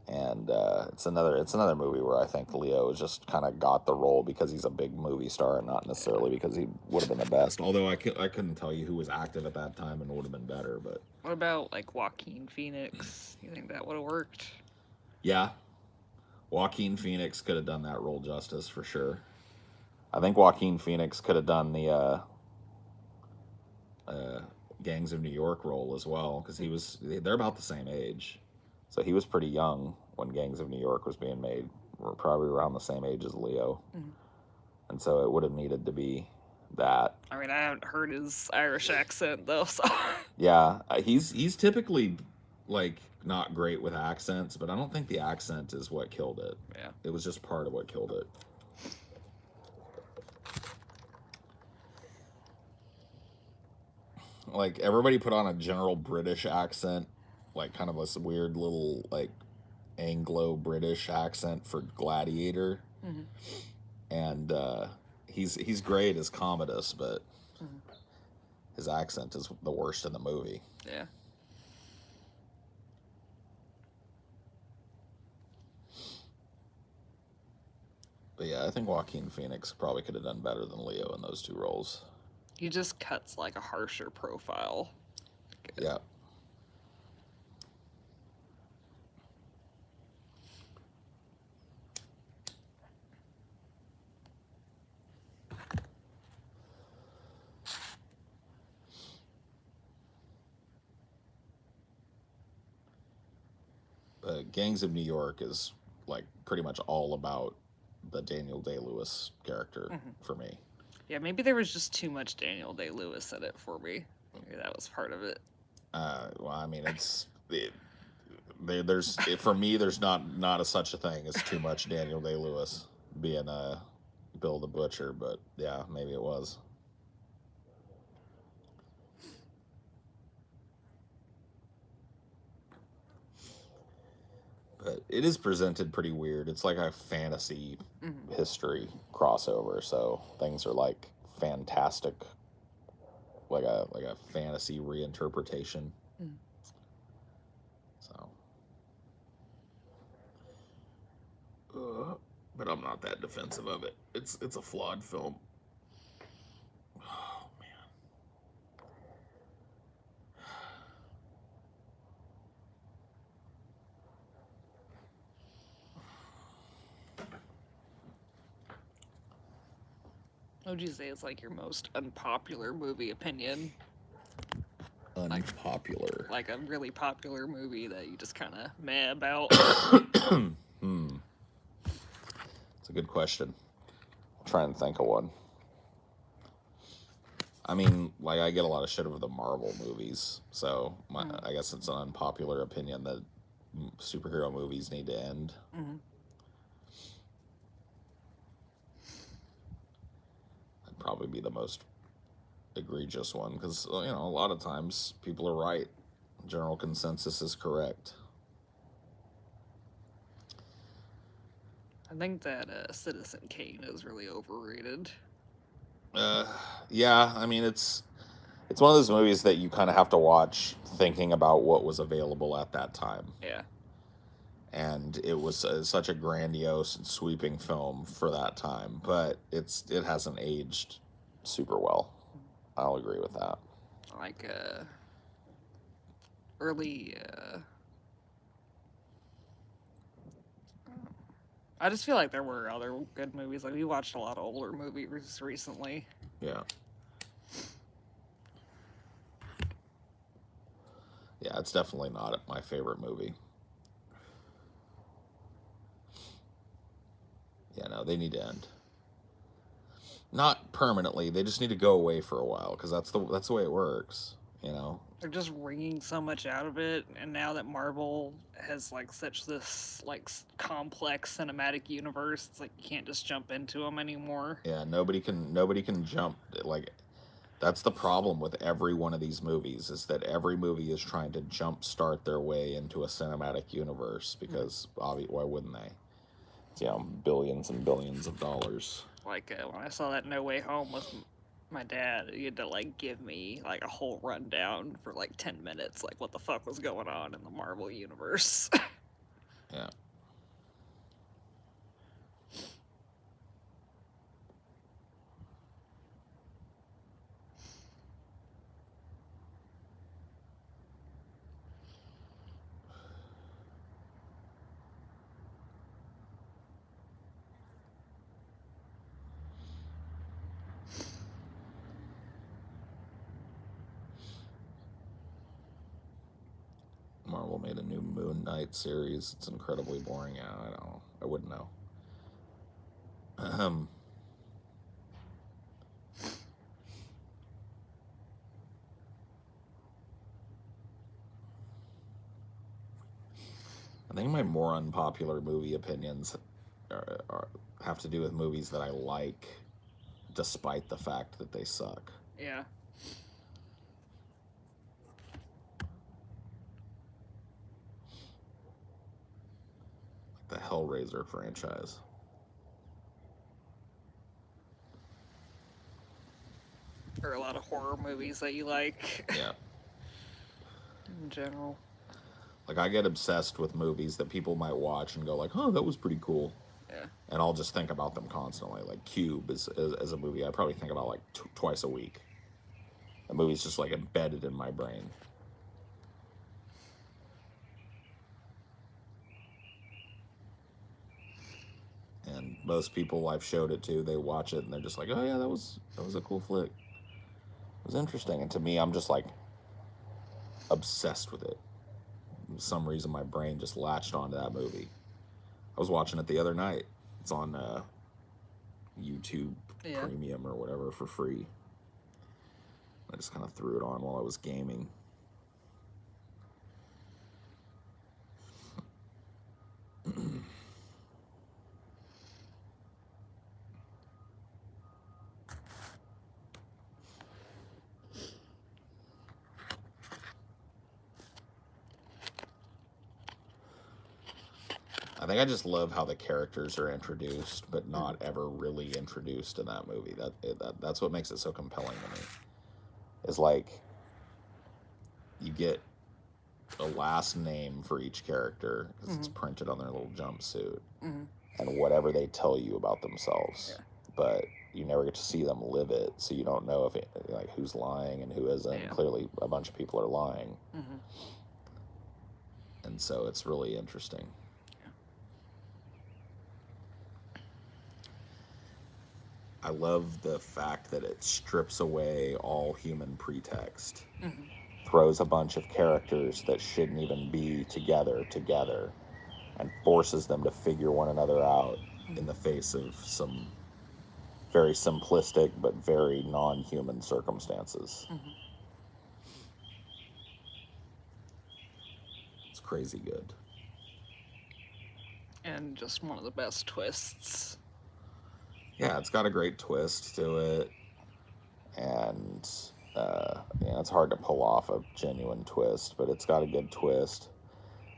And it's another movie where I think Leo just kind of got the role because he's a big movie star and not necessarily because he would have been the best. Although I couldn't tell you who was active at that time and would have been better. But what about like Joaquin Phoenix? You think that would have worked? Yeah, Joaquin Phoenix could have done that role justice for sure. I think Joaquin Phoenix could have done the Gangs of New York role as well because they're about the same age. So he was pretty young when Gangs of New York was being made. We're probably around the same age as Leo. Mm-hmm. And so it would have needed to be that. I mean, I haven't heard his Irish accent, though, so... Yeah, he's typically, like, not great with accents, but I don't think the accent is what killed it. Yeah. It was just part of what killed it. Like, everybody put on a general British accent, like kind of a weird little like Anglo-British accent for Gladiator, and he's great as Commodus, but his accent is the worst in the movie. Yeah. But yeah, I think Joaquin Phoenix probably could have done better than Leo in those two roles. He just cuts like a harsher profile. Yeah. Gangs of New York is like pretty much all about the Daniel Day-Lewis character for me. Yeah, maybe there was just too much Daniel Day-Lewis in it for me. Maybe that was part of it. Well, I mean, there's for me, there's not such a thing as too much Daniel Day-Lewis being Bill the Butcher, but yeah, maybe it was. But it is presented pretty weird. It's like a fantasy history crossover, so things are like fantastic like a fantasy reinterpretation. Mm. So, but I'm not that defensive of it. It's a flawed film. Oh man. What would you say is like your most unpopular movie opinion? Unpopular. Like a really popular movie that you just kind of meh about? It's a good question. I'll try and think of one. I mean, like, I get a lot of shit over the Marvel movies, so I guess it's an unpopular opinion that superhero movies need to end. Mm-hmm. That'd probably be the most egregious one, because, you know, a lot of times people are right. General consensus is correct. I think that Citizen Kane is really overrated. Yeah, I mean, it's one of those movies that you kind of have to watch thinking about what was available at that time. Yeah. And it was such a grandiose and sweeping film for that time, but it hasn't aged super well. I'll agree with that. Like early. I just feel like there were other good movies. Like we watched a lot of older movies recently. Yeah. Yeah, it's definitely not my favorite movie. Yeah, no, they need to end. Not permanently. They just need to go away for a while, because that's the way it works. You know. They're just wringing so much out of it, and now that Marvel has like such this like complex cinematic universe, it's like you can't just jump into them anymore. Yeah, nobody can jump. Like, that's the problem with every one of these movies, is that every movie is trying to jumpstart their way into a cinematic universe, because why wouldn't they? It's, you know, billions and billions of dollars. Like when I saw that No Way Home with my dad, he had to like give me like a whole rundown for like 10 minutes, like what the fuck was going on in the Marvel universe. Yeah. Marvel made a new Moon Knight series. It's incredibly boring. Yeah, I know. I wouldn't know. I think my more unpopular movie opinions have to do with movies that I like, despite the fact that they suck. Yeah. The Hellraiser franchise. There are a lot of horror movies that you like. Yeah. In general. Like, I get obsessed with movies that people might watch and go like, oh, that was pretty cool. Yeah. And I'll just think about them constantly. Like, Cube is a movie I probably think about like twice a week. The movie's just like embedded in my brain. And most people I've showed it to, they watch it and they're just like, oh yeah, that was a cool flick. It was interesting. And to me, I'm just like obsessed with it. For some reason, my brain just latched onto that movie. I was watching it the other night. It's on YouTube Premium or whatever for free. I just kind of threw it on while I was gaming. I think I just love how the characters are introduced, but not ever really introduced in that movie. That's what makes it so compelling to me. is like you get a last name for each character because it's printed on their little jumpsuit, and whatever they tell you about themselves. Yeah. But you never get to see them live it, so you don't know if like who's lying and who isn't. Yeah. Clearly, a bunch of people are lying, and so it's really interesting. I love the fact that it strips away all human pretext, throws a bunch of characters that shouldn't even be together, and forces them to figure one another out in the face of some very simplistic but very non-human circumstances. It's crazy good. And just one of the best twists. Yeah, it's got a great twist to it, and it's hard to pull off a genuine twist, but it's got a good twist.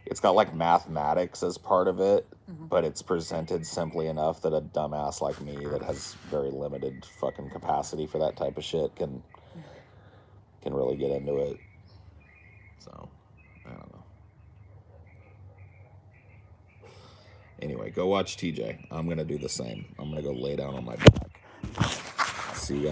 It's got like mathematics as part of it, but it's presented simply enough that a dumbass like me that has very limited fucking capacity for that type of shit can really get into it. So, I don't know. Anyway, go watch TJ. I'm going to do the same. I'm going to go lay down on my back.